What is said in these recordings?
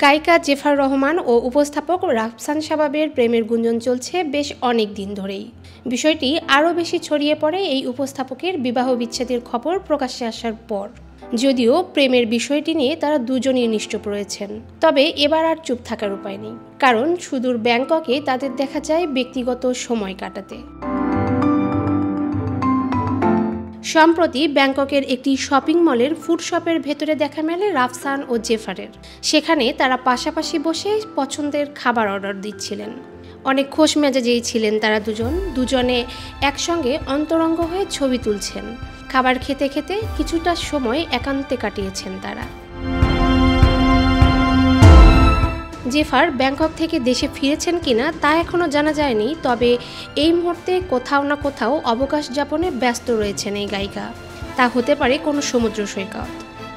গায়িকা জেফার রহমান ও উপস্থাপক রাফসান শাবাবের প্রেমের গুঞ্জন চলছে বেশ অনেক দিন ধরেই। বিষয়টি আরও বেশি ছড়িয়ে পড়ে এই উপস্থাপকের বিবাহ বিচ্ছেদের খবর প্রকাশ্যে আসার পর। যদিও প্রেমের বিষয়টি নিয়ে তারা দুজনই নিশ্চুপ রয়েছেন, তবে এবার আর চুপ থাকার উপায় নেই, কারণ সুদূর ব্যাংককে তাদের দেখা যায় ব্যক্তিগত সময় কাটাতে। সম্প্রতি ব্যাংককের একটি শপিং মলের ফুড শপের ভেতরে দেখা মেলে রাফসান ও জেফারের। সেখানে তারা পাশাপাশি বসে পছন্দের খাবার অর্ডার দিচ্ছিলেন। অনেক খোশ মেজাজেই ছিলেন তারা দুজনে একসঙ্গে অন্তরঙ্গ হয়ে ছবি তুলছেন। খাবার খেতে খেতে কিছুটা সময় একান্তে কাটিয়েছেন তারা। জেফার ব্যাংকক থেকে দেশে ফিরেছেন কিনা তা এখনও জানা যায়নি, তবে এই মুহূর্তে কোথাও না কোথাও অবকাশ যাপনে ব্যস্ত রয়েছেন এই গায়িকা। তা হতে পারে কোনো সমুদ্র সৈকত।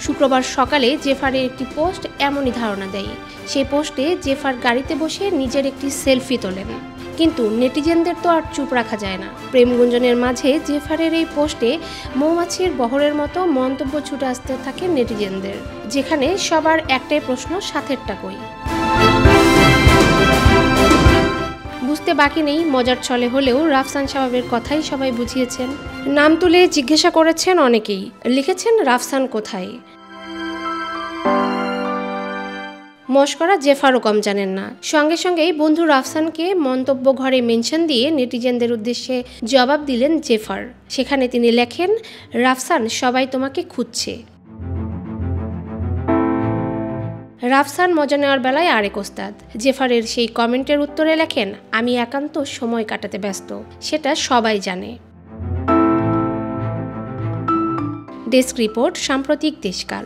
শুক্রবার সকালে জেফারের একটি পোস্ট এমনই ধারণা দেয়। সেই পোস্টে জেফার গাড়িতে বসে নিজের একটি সেলফি তোলেন। কিন্তু নেটিজেনদের তো আর চুপ রাখা যায় না। প্রেমগুঞ্জনের মাঝে জেফারের এই পোস্টে মৌমাছির বহরের মতো মন্তব্য ছুটে আসতে থাকে নেটিজেনদের, যেখানে সবার একটাই প্রশ্ন, সাথেরটা কই? বুঝতে বাকি নেই, মজার ছলে হলেও রাফসান শাবাবের কথাই সবাই বুঝিয়েছেন। নাম তুলে জিজ্ঞাসা করেছেন অনেকেই, লিখেছেন রাফসান কোথায়। মশকরা জেফারও কম জানেন না। সঙ্গে সঙ্গেই বন্ধু রাফসানকে মন্তব্য ঘরে মেনশন দিয়ে নেটিজেনদের উদ্দেশ্যে জবাব দিলেন জেফার। সেখানে তিনি লেখেন, রাফসান সবাই তোমাকে খুঁজছে। রাফসান মজা নেওয়ার বেলায় আরেক ওস্তাদ। জেফারের সেই কমেন্টের উত্তরে লেখেন, আমি একান্ত সময় কাটাতে ব্যস্ত, সেটা সবাই জানে। ডেস্ক রিপোর্ট, সাম্প্রতিক দেশকাল।